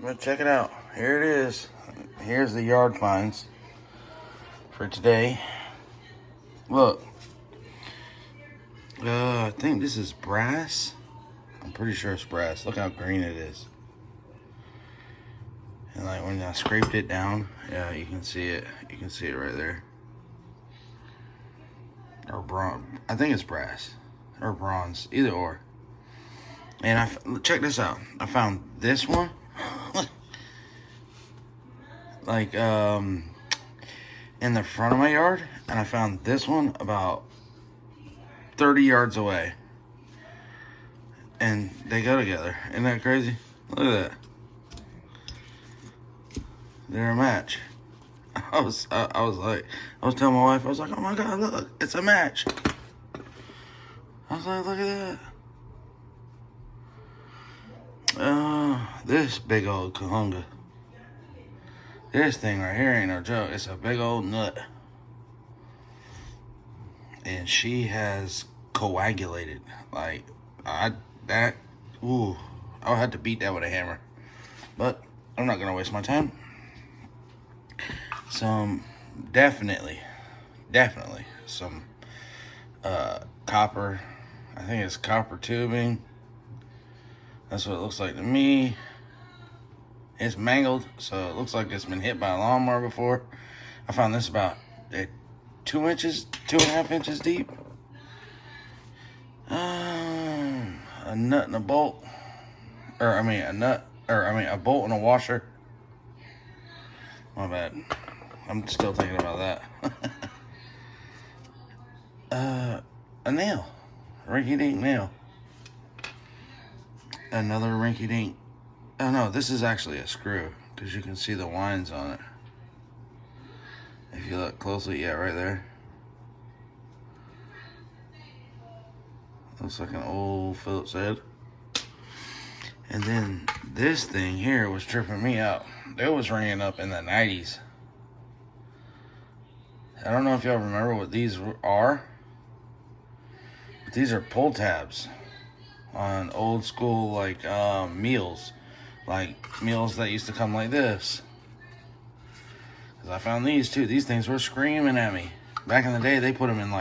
But check it out. Here it is. Here's the yard finds for today. Look. I think this is brass. I'm pretty sure it's brass. Look how green it is. And like when I scraped it down, yeah, you can see it. You can see it right there. Or bronze. I think it's brass or bronze, either or. And check this out. I found this one, like in the front of my yard, and I found this one about 30 yards away. And they go together. Isn't that crazy? Look at that. They're a match. I was telling my wife, I was like, oh my God, look, it's a match. I was like, look at that. This big old kahunga. This thing right here ain't no joke. It's a big old nut. And she has coagulated. Like, I'll have to beat that with a hammer. But I'm not gonna waste my time. Definitely some copper. I think it's copper tubing. That's what it looks like to me. It's mangled, so it looks like it's been hit by a lawnmower before. I found this about 2.5 inches deep. A nut and a bolt. A bolt and a washer. My bad. I'm still thinking about that. A nail. Rinky-dink nail. Another rinky-dink. Oh no, this is actually a screw, because you can see the wines on it. If you look closely, yeah, right there. Looks like an old Phillips head. And then this thing here was tripping me out. It was ringing up in the 90s. I don't know if y'all remember what these are. But these are pull tabs on old school meals. Like meals that used to come like this. Because I found these too. These things were screaming at me. Back in the day, they put them in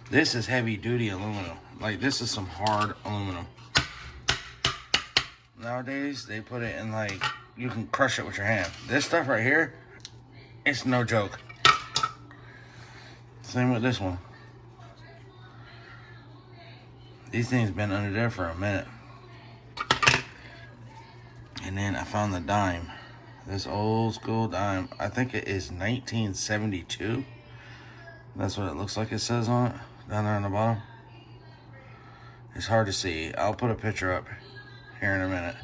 this is heavy duty aluminum. Like, this is some hard aluminum. Nowadays, they put it in you can crush it with your hand. This stuff right here, it's no joke. Same with this one. These things been under there for a minute. And then I found the dime. This old school dime. I think it is 1972. That's what it looks like it says on it. Down there on the bottom. It's hard to see. I'll put a picture up here in a minute.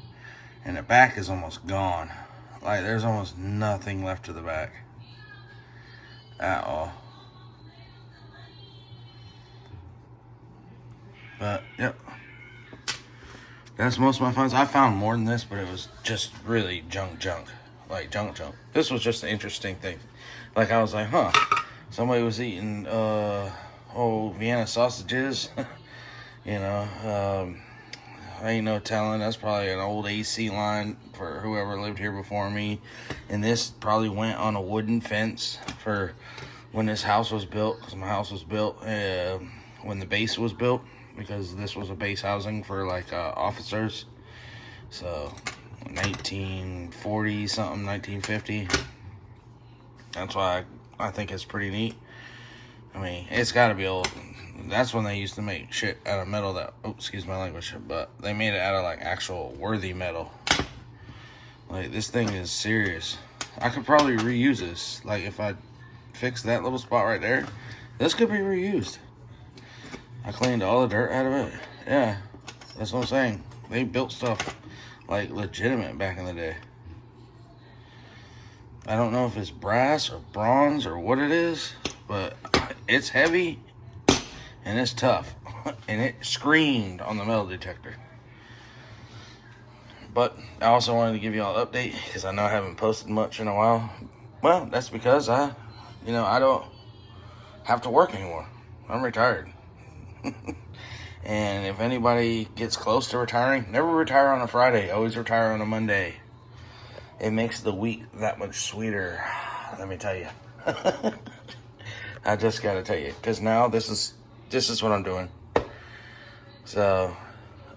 And the back is almost gone. Like, there's almost nothing left to the back. At all. But, yep. That's most of my finds. I found more than this, but it was just really junk. Like, junk. This was just an interesting thing. Like, I was like, huh. Somebody was eating, Vienna sausages. I ain't no telling. That's probably an old AC line for whoever lived here before me. And this probably went on a wooden fence for when this house was built. Because my house was built when the base was built. Because this was a base housing for officers. So 1940 something, 1950. That's why I think it's pretty neat. I mean, it's got to be old. That's when they used to make shit out of metal that, excuse my language, but they made it out of actual worthy metal. Like, this thing is serious. I could probably reuse this. Like, if I fix that little spot right there, this could be reused. I cleaned all the dirt out of it. Yeah, that's what I'm saying. They built stuff legitimate back in the day. I don't know if it's brass or bronze or what it is, but it's heavy and it's tough. And it screamed on the metal detector. But I also wanted to give y'all an update because I know I haven't posted much in a while. Well, that's because I don't have to work anymore. I'm retired. And if anybody gets close to retiring, never retire on a Friday. Always retire on a Monday. it makes the wheat that much sweeter. Let me tell you. I just gotta tell you, because now this is what I'm doing. So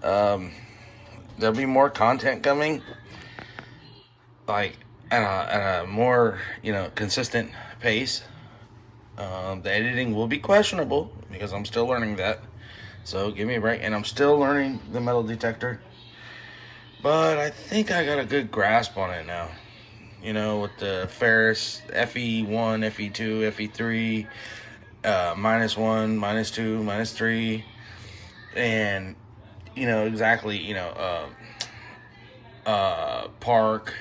there'll be more content coming, like at a more consistent pace. The editing will be questionable because I'm still learning that. So give me a break, and I'm still learning the metal detector. But I think I got a good grasp on it now. With the Ferris FE1, FE2, FE3, -1, -2, -3, and exactly park,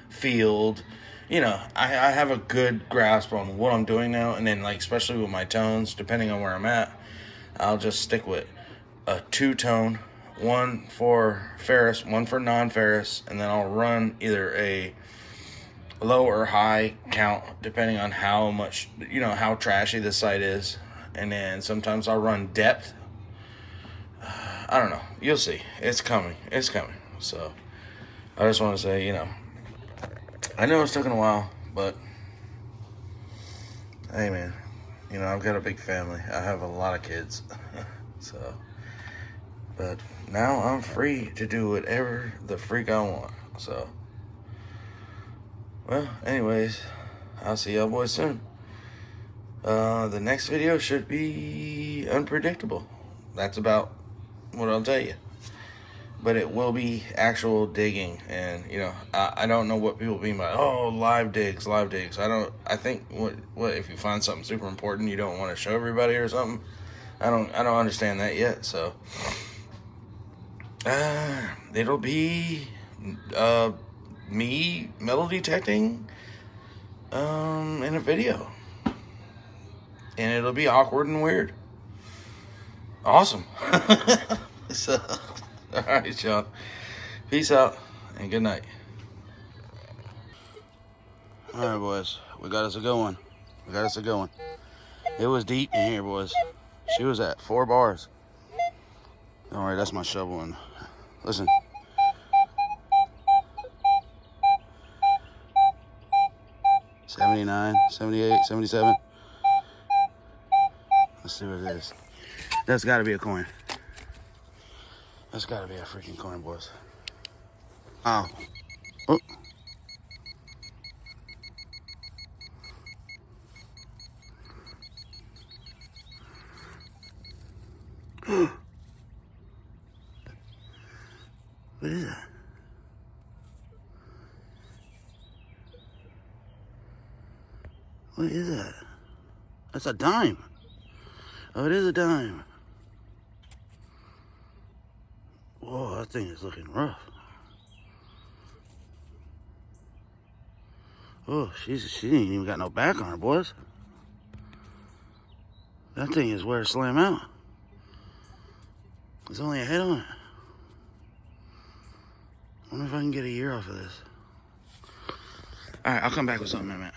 field. I have a good grasp on what I'm doing now, and then especially with my tones, depending on where I'm at, I'll just stick with a 2-tone, one for Ferris, one for non-Ferris, and then I'll run either a low or high count depending on how much, how trashy the site is. And then sometimes I'll run depth. I don't know. You'll see. It's coming. So I just want to say, I know it's taken a while, but hey, man, I've got a big family. I have a lot of kids. So, but now I'm free to do whatever the freak I want. So, well, anyways, I'll see y'all boys soon. The next video should be unpredictable. That's about what I'll tell you. But it will be actual digging, and I don't know what people mean by live digs. I think what if you find something super important you don't want to show everybody or something. I don't understand that yet. So it'll be me metal detecting in a video, and it'll be awkward and weird. Awesome. So, all right, y'all. Peace out and good night. All right, boys. We got us a good one. It was deep in here, boys. She was at 4 bars. All right, that's my shovel. And listen. $79, $78, $77. Let's see what it is. That's got to be a coin. That's got to be a freaking coin, boys. Oh. Oh. What is that? What is that? That's a dime. Oh, it is a dime. Whoa, that thing is looking rough. Oh, she ain't even got no back on her, boys. That thing is where to slam out. There's only a head on it. I wonder if I can get a year off of this. All right, I'll come back with something in a minute.